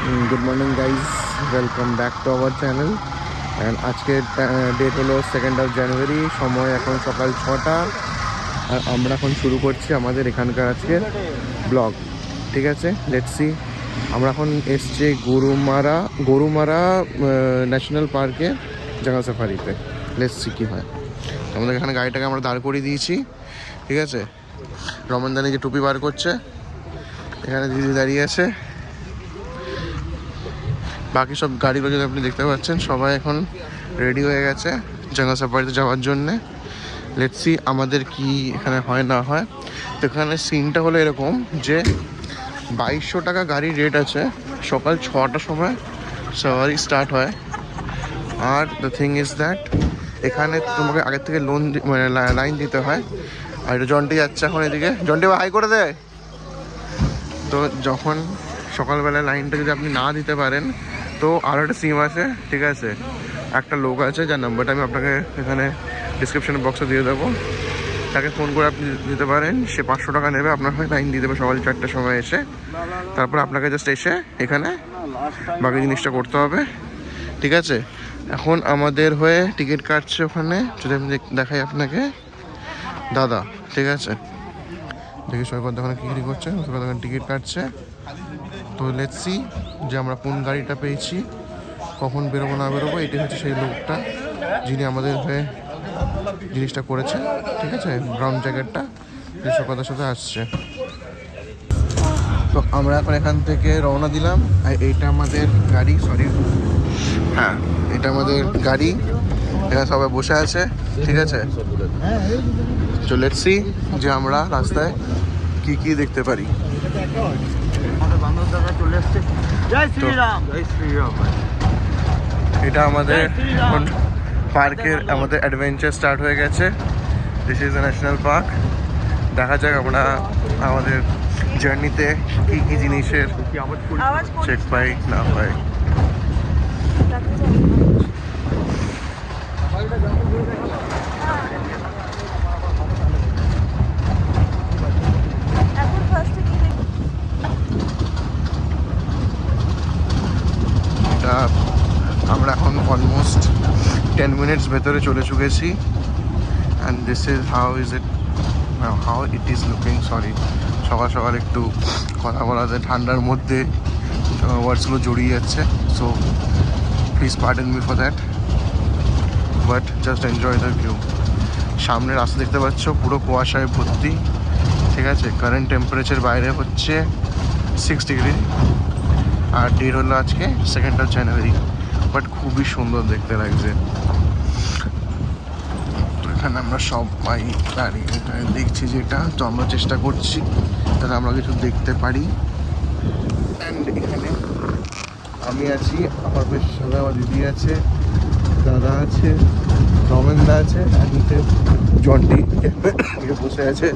Good morning guys, welcome back to our channel. And আজকের date হলো 2nd of January, সময় এখন সকাল 6টা। আর আমরা এখন শুরু করছি আমাদের এখানকার আজকের ব্লগ। ঠিক আছে, লেটস সি। আমরা এখন এসছি গরুমারা ন্যাশনাল পার্কে জাঙ্গল সাফারিতে। লেটস সি কী হয়। আমাদের এখানে গাড়িটাকে আমরা দাঁড় করিয়ে দিয়েছি। ঠিক আছে, রমনদানি যে টুপি বার করছে, এখানে দিদি দাঁড়িয়ে আছে। বাকি সব গাড়িগুলো যদি আপনি দেখতে পাচ্ছেন, সবাই এখন রেডি হয়ে গেছে জাঙ্গল সাফারিতে যাওয়ার জন্যে। লেটস সি আমাদের কি এখানে হয় না হয়। তো এখানে সিনটা হলো এরকম যে 2200 টাকা গাড়ির রেট আছে। সকাল 6টার সময় সাফারি স্টার্ট হয়। Are the thing is that এখানে তোমাকে আগের থেকে মানে লাইন দিতে হয়। আর এটা জন্টি যাচ্ছে এখন এদিকে। জন্টি হাই করে দেয়। তো যখন সকালবেলায় লাইনটা যদি আপনি না দিতে পারেন, তো আরও একটা সিম আছে। ঠিক আছে, একটা লোক আছে যার নাম্বারটা আমি আপনাকে এখানে ডিসক্রিপশন বক্সে দিয়ে দেবো। তাকে ফোন করে আপনি দিতে পারেন। সে 500 টাকা নেবে, আপনার হয়ে লাইন দিয়ে দেবে সকাল 4টার সময় এসে। তারপর আপনাকে জাস্ট এসে এখানে বাকি জিনিসটা করতে হবে। ঠিক আছে, এখন আমাদের হয়ে টিকিট কাটছে ওখানে, যদি আমি দেখাই আপনাকে দাদা। ঠিক আছে, দেখি সৈকত দোকানে কী করছে। সৈকত দোকানে টিকিট কাটছে। তো লেটস সি যে আমরা কোন গাড়িটা পেয়েছি, কখন বেরোবো না বেরোবো। এটাই হচ্ছে সেই লোকটা যিনি আমাদের হয়ে জিনিসটা করেছে। ঠিক আছে, ব্রাউন জ্যাকেটটা যে সৈকতের সাথে আসছে। তো আমরা এখন এখান থেকে রওনা দিলাম। আর এইটা আমাদের গাড়ি, হ্যাঁ এটা আমাদের গাড়ি। এখানে সবাই বসে আছে। ঠিক আছে, তো লেটস সি যে আমরা রাস্তায় কি কি দেখতে পারি। এটা আমাদের এখন পার্কের আমাদের অ্যাডভেঞ্চার স্টার্ট হয়ে গেছে। This is a national park. দেখা যাক আমরা আমাদের জার্নিতে কী কী জিনিসের চেক পাই না পাই। এটা আমরা এখন অলমোস্ট 10 মিনিটস ভেতরে চলে চুকেছি। And this is how it is looking. Sorry, সকাল সকাল একটু কথা বলাতে ঠান্ডার মধ্যে ওয়ার্ডসগুলো জড়িয়ে যাচ্ছে। So please pardon me for that, but just enjoy the view. সামনে রাস্তা দেখতে পাচ্ছ, পুরো কুয়াশায় ভর্তি। ঠিক আছে, কারেন্ট টেম্পারেচার বাইরে হচ্ছে 6 ডিগ্রি। আর ডেট হলো আজকে 2nd of January। বাট খুবই সুন্দর দেখতে লাগছে। তো এখানে আমরা সবাই দাঁড়িয়ে দেখছি যেটা, তো আমরা চেষ্টা করছি যাতে আমরা কিছু দেখতে পারি। অ্যান্ড এখানে আমি আছি, আমার বেশ সাথে আমার দিদি আছে, দাদা আছে, রমেনদা আছে, আর নিচে জন্টি বসে আছে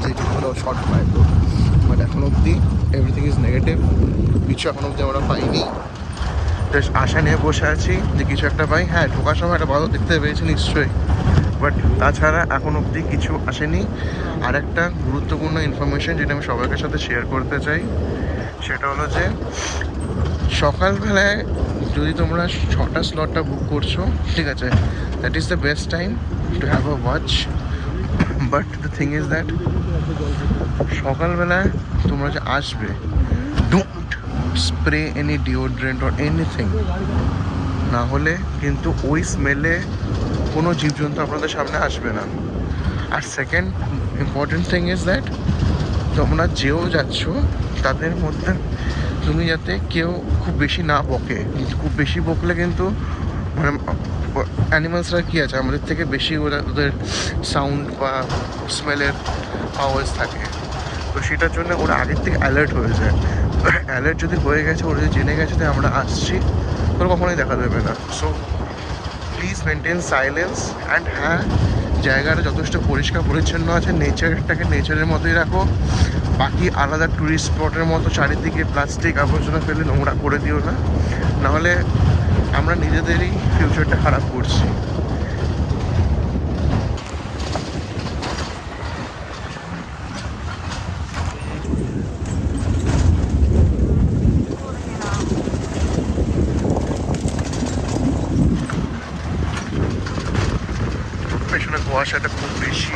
যে কোনো শর্ট পায়। তো বাট এখন অবধি এভরিথিং ইজ নেগেটিভ। কিছু এখন অবধি আমরা পাইনি। জাস্ট আশা নিয়ে বসে আছি যে কিছু একটা পাই। হ্যাঁ, ঢোকার সময় একটা বাদল দেখতে পেয়েছি নিশ্চয়ই, বাট তাছাড়া এখন অবধি কিছু আসেনি। আর একটা গুরুত্বপূর্ণ ইনফরমেশন যেটা আমি সবার সাথে শেয়ার করতে চাই, সেটা হলো যে সকালবেলায় যদি তোমরা 6টা স্লটটা বুক করছো, ঠিক আছে, that is the best time to have a watch. But the thing is that সকালবেলায় তোমরা যে আসবে, don't spray any deodorant or anything. না হলে কিন্তু ওই স্মেলে কোনো জীবজন্তু আপনাদের সামনে আসবে না। আর second important thing is that তোমরা যেও যাচ্ছ তাদের মধ্যে তুমি যাতে কেউ খুব বেশি না বকে। খুব বেশি বকলে কিন্তু মানে অ্যানিমালসরা কী আছে, আমাদের থেকে বেশি ওদের সাউন্ড বা স্মেলের পাওয়ার্স থাকে। তো সেটার জন্য ওরা আগের থেকে অ্যালার্ট হয়ে যায়। অ্যালার্ট যদি হয়ে গেছে, ওরা যদি জেনে গেছে যে আমরা আসছি, তোরা কখনোই দেখা দেবে না। So please maintain silence. And হ্যাঁ, জায়গাটা যথেষ্ট পরিষ্কার পরিচ্ছন্ন আছে, নেচারটাকে নেচারের মতোই রাখো। বাকি আলাদা ট্যুরিস্ট স্পটের মতো চারিদিকে প্লাস্টিক আবর্জনা ফেলে নোংরা করে দিও না, নাহলে আমরা নিজেদেরই ফিউচারটা খারাপ করছি। কুয়াশাটা খুব বেশি।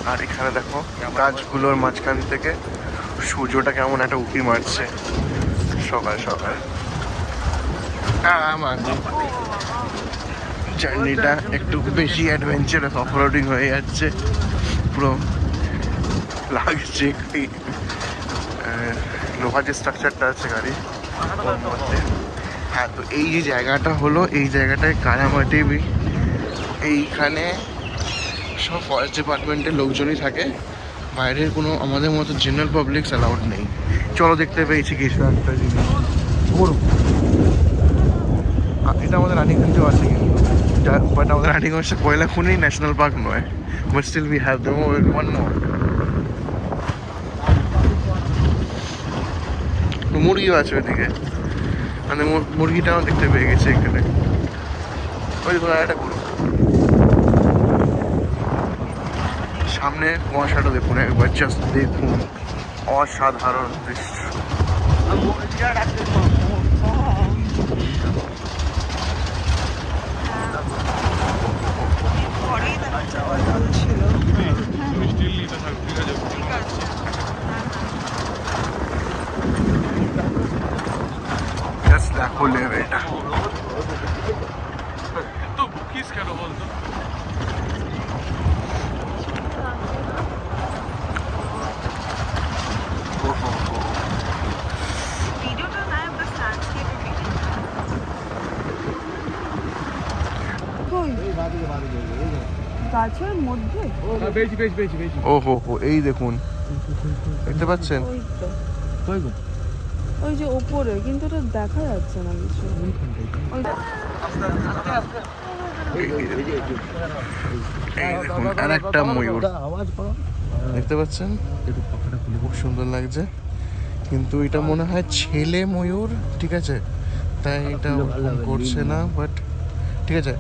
আর এখানে দেখো গাছগুলোর মাঝখান থেকে সূর্যটা কেমন একটা উঁকি মারছে সকাল সকাল। জার্নিটা একটু বেশি অ্যাডভেঞ্চারাস, অফরোডিং হয়ে যাচ্ছে পুরো। লাগছে লোহার যে স্ট্রাকচারটা আছে গাড়ি ওর মধ্যে। হ্যাঁ, তো এই যে জায়গাটা হলো, এই জায়গাটায় কারামাটি, এইখানে সব ফরেস্ট ডিপার্টমেন্টের লোকজনই থাকে, বাইরের কোনো আমাদের মতো জেনারেল পাবলিকস অ্যালাউড নেই। চলো, দেখতে পেয়েছি কিছু একটা জিনিস। এটা আমাদের রানীগঞ্জেও আছে কিন্তু, বাট আমাদের রানীগঞ্জটা কয়লাখনি ন্যাশনাল পার্ক নয়, but still we have the one more. মুরগিও আছে ওইদিকে, মানে মুরগিটাও দেখতে পেয়ে গেছে এখানে। ওই কোনো একটা গরু। সামনে কুয়াশাটা দেখুন একবার, জাস্ট দেখুন, অসাধারণ দৃশ্য। জাস্ট দেখো লেভেলটা। তো বুকিস কেন বলতো? গাছের মধ্যে ওহো হো, এই দেখুন, দেখতে পাচ্ছেন? ওই যে ওপরে, কিন্তু এটা দেখা যাচ্ছে না কিছু। এই দেখুন আর একটা ময়ূর, দেখতে পাচ্ছেন? খুব সুন্দর লাগছে, কিন্তু এটা মনে হয় ছেলে ময়ূর, ঠিক আছে, তাই এটা করছে না, বাট ঠিক আছে,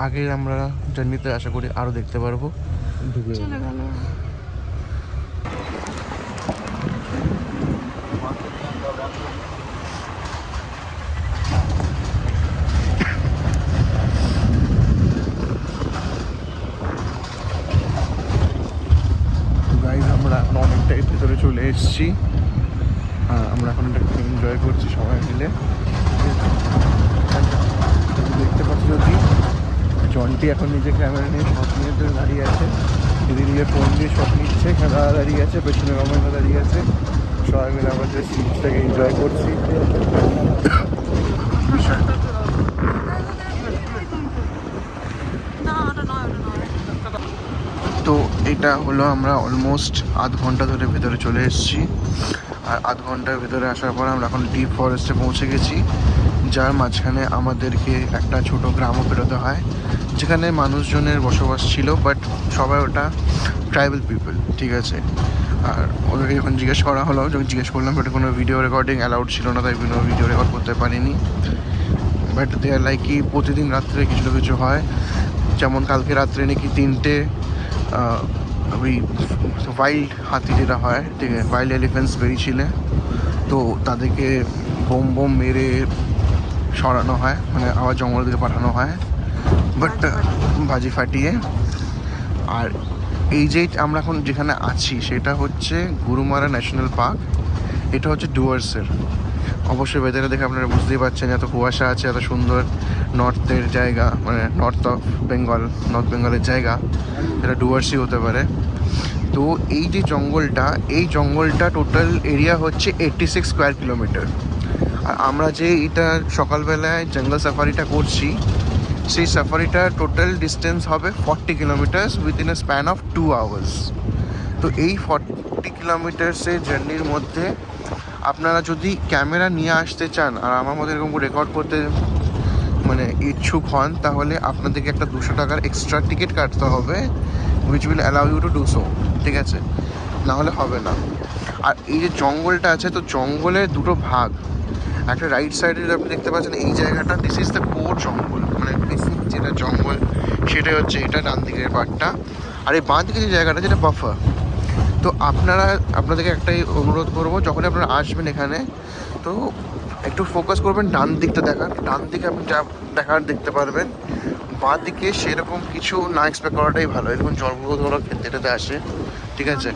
আগে আমরা জার্নিতে আশা করি আরো দেখতে পারবো। চলে গেল। গাইজ, আমরা এখন অনেকটাই ভেতরে চলে এসেছি, আমরা এখন এটা এনজয় করছি সবাই মিলে। দেখতে পাচ্ছি যদি জনটি এখন নিজে ক্যামেরা নিয়ে শট নিয়ে দাঁড়িয়ে আছে, দিদি নিজে ফোন দিয়ে শট নিচ্ছে, খেলা দাঁড়িয়ে আছে, পেছনে রমেশা দাঁড়িয়ে আছে, সবাই মিলে আমরা যে সিনটাকে এনজয় করছি। তো এটা হলো, আমরা অলমোস্ট আধ ঘন্টা ধরে ভেতরে চলে এসেছি, আর আধ ঘন্টার ভেতরে আসার পর আমরা এখন ডিপ ফরেস্টে পৌঁছে গেছি, যার মাঝখানে আমাদেরকে একটা ছোট গ্রামও পেরোতে হয়, যেখানে মানুষজনের বসবাস ছিল, বাট সবাই ওটা ট্রাইবাল পিপল, ঠিক আছে। আর ওদেরকে যখন জিজ্ঞেস করা হলো, যখন জিজ্ঞেস করলাম, ওটা কোনো ভিডিও রেকর্ডিং অ্যালাউড ছিল না, তাই কোনো ভিডিও রেকর্ড করতে পারিনি। বাট দে আর লাইক কি প্রতিদিন রাত্রে কিছু না কিছু হয়, যেমন কালকে রাত্রে নাকি 3টে ওই ওয়াইল্ড হাতি যেটা হয়, ঠিক আছে, ওয়াইল্ড এলিফেন্টস বেরিয়েছিল, তো তাদেরকে বোম মেরে সরানো হয়, মানে আবার জঙ্গলের দিকে পাঠানো হয়, বাট বাজি ফাটিয়ে। আর এই যে আমরা এখন যেখানে আছি সেটা হচ্ছে গরুমারা ন্যাশনাল পার্ক, এটা হচ্ছে ডুয়ার্সের। অবশ্যই ওয়েদারে দেখে আপনারা বুঝতেই পারছেন, এত কুয়াশা আছে, এত সুন্দর নর্থের জায়গা, মানে নর্থ বেঙ্গলের জায়গা, এটা ডুয়ার্সই হতে পারে। তো এই যে জঙ্গলটা, এই জঙ্গলটা টোটাল এরিয়া হচ্ছে 86 স্কোয়ার কিলোমিটার। আর আমরা যে এটা সকালবেলায় জঙ্গল সাফারিটা করছি, সেই সাফারিটার টোটাল ডিস্টেন্স হবে 40 kilometres within a span of 2 hours. তো এই 40 কিলোমিটার্সের জার্নির মধ্যে আপনারা যদি ক্যামেরা নিয়ে আসতে চান আর আমার মধ্যে এরকম রেকর্ড করতে মানে ইচ্ছুক হন, তাহলে আপনাদেরকে একটা 200 টাকার এক্সট্রা টিকিট কাটতে হবে, which will allow you to do so, ঠিক আছে, নাহলে হবে না। আর এই যে জঙ্গলটা আছে, তো জঙ্গলের দুটো ভাগ, একটা রাইট সাইডে আপনি দেখতে পাচ্ছেন এই জায়গাটা, দিস ইজ দ্য কোর জঙ্গল, মানে বেসিক যেটা জঙ্গল সেটাই হচ্ছে এটা ডান দিকের পার্টটা, আর এই বাঁ দিকে যে জায়গাটা যেটা বাফার। তো আপনাদেরকে একটাই অনুরোধ করবো, যখনই আপনারা আসবেন এখানে, তো একটু ফোকাস করবেন ডান দিকটা দেখার, ডান দিকে আপনি যা দেখতে পারবেন, বাঁ দিকে সেরকম কিছু না এক্সপেক্ট করাটাই ভালো। এরকম জঙ্গল ধরো খেতে আসে, ঠিক আছে।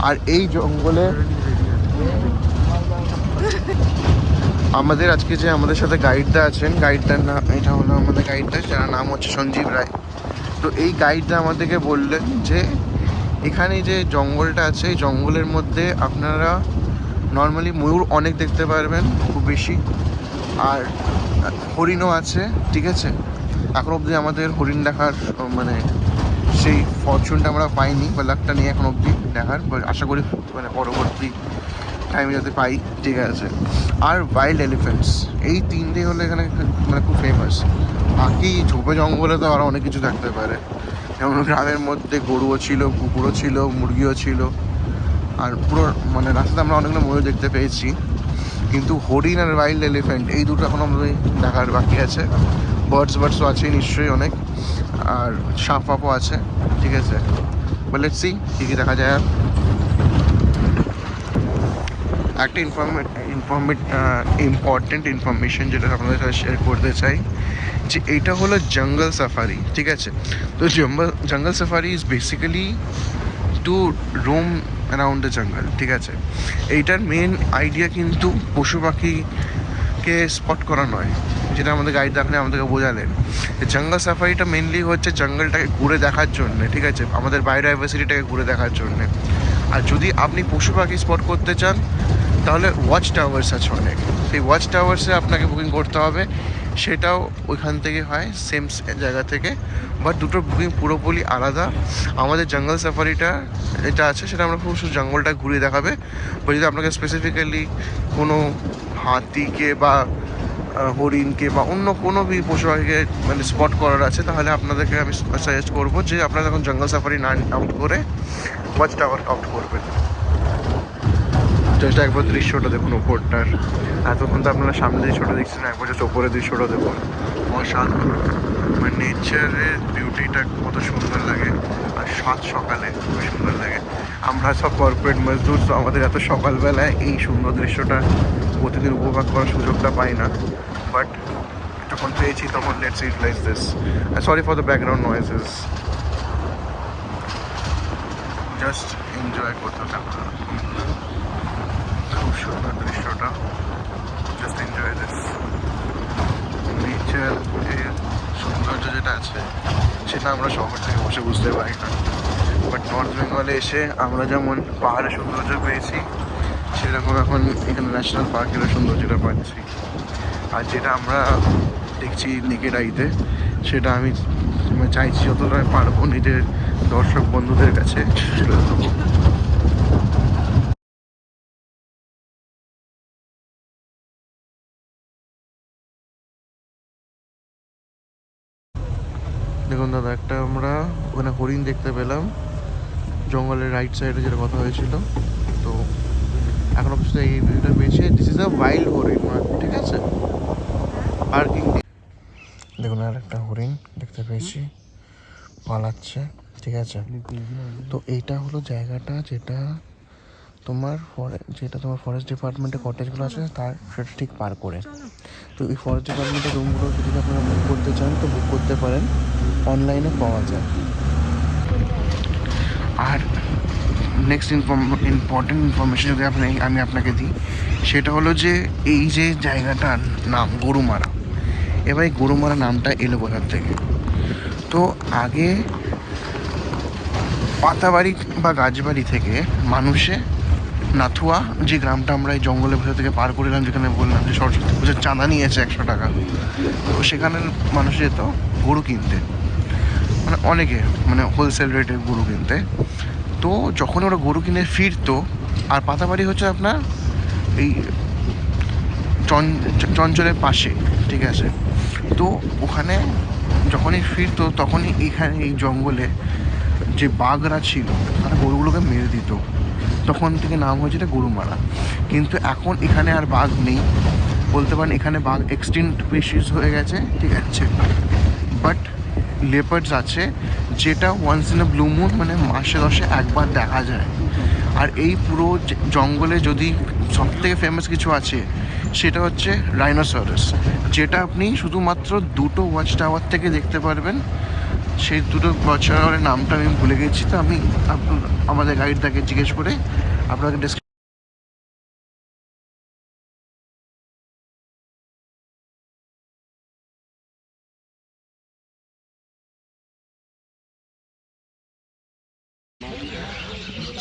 আর এই জঙ্গলে আমাদের আজকে যে আমাদের সাথে গাইডটা আছেন, গাইডটার নাম, এটা হলো আমাদের গাইডটা, যার নাম হচ্ছে সঞ্জীব রায়। তো এই গাইডটা আমাদেরকে বললেন যে এখানে যে জঙ্গলটা আছে, এই জঙ্গলের মধ্যে আপনারা নর্মালি ময়ূর অনেক দেখতে পারবেন, খুব বেশি, আর হরিণও আছে, ঠিক আছে। এখন অবধি আমাদের হরিণ দেখার মানে সেই ফরচুনটা আমরা পাইনি, বা লাকটা নিয়ে এখন অবধি দেখার, আশা করি মানে পরবর্তী টাইমে যাতে পাই, ঠিক আছে। আর ওয়াইল্ড এলিফেন্টস, এই তিনটেই হলো এখানে মানে খুব ফেমাস। বাকি ঝোপে জঙ্গলে তো আরও অনেক কিছু থাকতে পারে, যেমন গ্রামের মধ্যে গরুও ছিল, কুকুরও ছিল, মুরগিও ছিল, আর পুরো মানে রাস্তাতে আমরা অনেকগুলো ময়ূর দেখতে পেয়েছি। কিন্তু হরিণ আর ওয়াইল্ড এলিফেন্ট এই দুটো এখন আমাদের দেখার বাকি আছে। বার্ডসও আছে নিশ্চয়ই অনেক, আর সাপ ফাপও আছে, ঠিক আছে। বলে সি কী কী দেখা যায়। আর একটা ইম্পর্টেন্ট ইনফরমেশন যেটা আপনাদের সাথে শেয়ার করতে চাই, যে এইটা হলো জঙ্গল সাফারি, ঠিক আছে। তো jungle safari is basically to roam around the jungle, ঠিক আছে। এইটার মেন আইডিয়া কিন্তু পশু পাখিকে স্পট করা নয়, যেটা আমাদের গাইড দেখলে আমাদেরকে বোঝালেন। জঙ্গল সাফারিটা মেনলি হচ্ছে জঙ্গলটাকে ঘুরে দেখার জন্যে, ঠিক আছে, আমাদের বায়োডাইভার্সিটিটাকে ঘুরে দেখার জন্যে। আর যদি আপনি পশু পাখি স্পট করতে চান তাহলে ওয়াচ টাওয়ার্স আছে অনেক, সেই ওয়াচ টাওয়ার্সে আপনাকে বুকিং করতে হবে, সেটাও ওইখান থেকে হয়, সেম জায়গা থেকে, বাট দুটোর বুকিং পুরোপুরি আলাদা। আমাদের জঙ্গল সাফারিটা এটা আছে, সেটা আমরা পুরো জঙ্গলটা ঘুরিয়ে দেখাবে। বা যদি আপনাকে স্পেসিফিক্যালি কোনো হাতিকে বা হরিণকে বা অন্য কোনো পশু পাখিকে মানে স্পট করার আছে, তাহলে আপনাদেরকে আমি সাজেস্ট করবো যে আপনারা যখন জঙ্গল সাফারি না আউট করে ওয়াচ টাওয়ার আউট করবেন। জাস্ট একবার দৃশ্যটা দেখুন ওপরটার, এতক্ষণ তো আপনারা সামনে দৃশ্যটা দেখছেন, একবার জাস্ট ওপরের দৃশ্যটা দেখুন, অসাধারণ। মানে নেচারের বিউটিটা কত সুন্দর লাগে, আর সাত সকালে খুবই সুন্দর লাগে। আমরা সব কর্পোরেট মজদুর, তো আমাদের এত সকালবেলায় এই সুন্দর দৃশ্যটা প্রতিদিন উপভোগ করার সুযোগটা পাই না, বাট যখন পেয়েছি তখন let's utilise this. Sorry for the background noises, just enjoy করতে থাকুন খুব সুন্দর দৃশ্যটা, জাস্ট এনজয় দিস। নেচার এর সৌন্দর্য যেটা আছে সেটা আমরা শহর থেকে বসে বুঝতে পারি না, বাট নর্থ বেঙ্গলে এসে আমরা যেমন পাহাড়ের সৌন্দর্য পেয়েছি, সেরকম এখন এখানে ন্যাশনাল পার্কেরও সৌন্দর্যটা পাচ্ছি। আর যেটা আমরা দেখছি নেকেড আইতে, সেটা আমি চাইছি যতটা পারবো নিজের দর্শক বন্ধুদের কাছে সেটা দেবো। দেখুন দাদা, একটা আমরা ওখানে হরিণ দেখতে পেলাম জঙ্গলের রাইট সাইডে, যেটা কথা হয়েছিল। তো এখন অবশ্য এই ভিডিওটা পেয়েছে, দিস ইজ আ ওয়াইল্ড হরিণ, ঠিক আছে, পার্কিং। দেখুন আর একটা হরিণ দেখতে পেয়েছি, পালাচ্ছে, ঠিক আছে। তো এইটা হলো জায়গাটা যেটা তোমার ফরেস্ট ডিপার্টমেন্টের কটেজগুলো আছে তার সেটা ঠিক পার করে। তো এই ফরেস্ট ডিপার্টমেন্টের রুমগুলো যদি আপনারা বুক করতে চান তো বুক করতে পারেন, অনলাইনে পাওয়া যায়। আর নেক্সট ইম্পর্টেন্ট ইনফরমেশন যদি আমি আপনাকে দিই, সেটা হলো যে এই যে জায়গাটার নাম গরুমারা। এবার এই গরুমারা নামটা এলো কোথার থেকে? তো আগে পাতাবাড়ি বা গাছবাড়ি থেকে মানুষে নাথুয়া, যে গ্রামটা আমরা এই জঙ্গলের ভেতর থেকে পার করলাম, যেখানে বললাম যে সরস্বতী পুজোর চাঁদা নিয়েছে 100 টাকা, তো সেখানে মানুষ যেত গরু কিনতে, মানে অনেকে মানে হোলসেল রেটে গরু কিনতে। তো যখন ওরা গরু কিনে ফিরতো, আর পাতাবাড়ি হচ্ছে আপনার এই চঞ্চলের পাশে, ঠিক আছে। তো ওখানে যখনই ফিরতো তখনই এখানে এই জঙ্গলে যে বাঘরা ছিল তারা গরুগুলোকে মেরে দিত, তখন থেকে নাম হয়েছে এটা গরুমারা। কিন্তু এখন এখানে আর বাঘ নেই, বলতে পারেন এখানে বাঘ এক্সটিংক্ট স্পিসিস হয়ে গেছে, ঠিক আছে। বাট লেপার্ডস আছে, যেটা once in a blue moon, মানে মাসে 10 একবার দেখা যায়। আর এই পুরো জঙ্গলে যদি সবথেকে ফেমাস কিছু আছে সেটা হচ্ছে রাইনোসরাস, যেটা আপনি শুধুমাত্র দুটো ওয়াচ টাওয়ার থেকে দেখতে পারবেন। সেই দুটো ওয়াচ টাওয়ারের নামটা আমি ভুলে গেছি, তো আমি আমাদের গাইডটাকে জিজ্ঞেস করে আপনাকে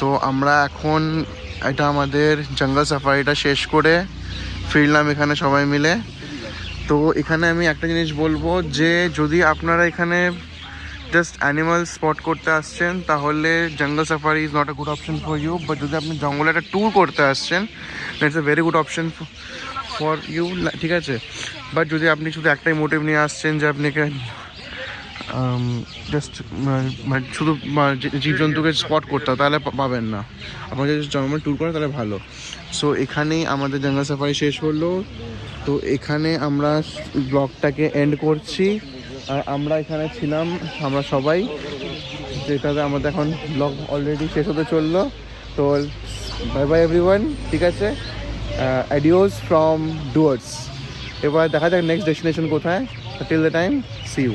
তো আমরা এখন এটা আমাদের জঙ্গল সাফারিটা শেষ করে ফিরলাম এখানে সবাই মিলে। তো এখানে আমি একটা জিনিস বলবো যে যদি আপনারা এখানে জাস্ট অ্যানিমাল স্পট করতে আসছেন তাহলে jungle safari is not a good option for you, but যদি আপনি জঙ্গলে একটা ট্যুর করতে আসছেন that's a very good option for you, ঠিক আছে। বাট যদি আপনি শুধু একটাই মোটিভ নিয়ে আসছেন যে আপনাকে জাস্ট মানে শুধু জীবজন্তুকে স্পট করতে হবে তাহলে পাবেন না। আপনারা যদি জঙ্গল ট্যুর করেন তাহলে ভালো। সো এখানেই আমাদের জঙ্গল সাফারি শেষ হলো। তো এখানে আমরা ব্লগটাকে এন্ড করছি। আর আমরা এখানে ছিলাম আমরা সবাই, যেটাতে আমাদের এখন ব্লগ অলরেডি শেষ হতে চললো। তো বাই বাই এভরিওয়ান, ঠিক আছে, অ্যাডিওস ফ্রম ডুয়ার্স। এবার দেখা যাক নেক্সট ডেস্টিনেশন কোথায়। Till the time, see you.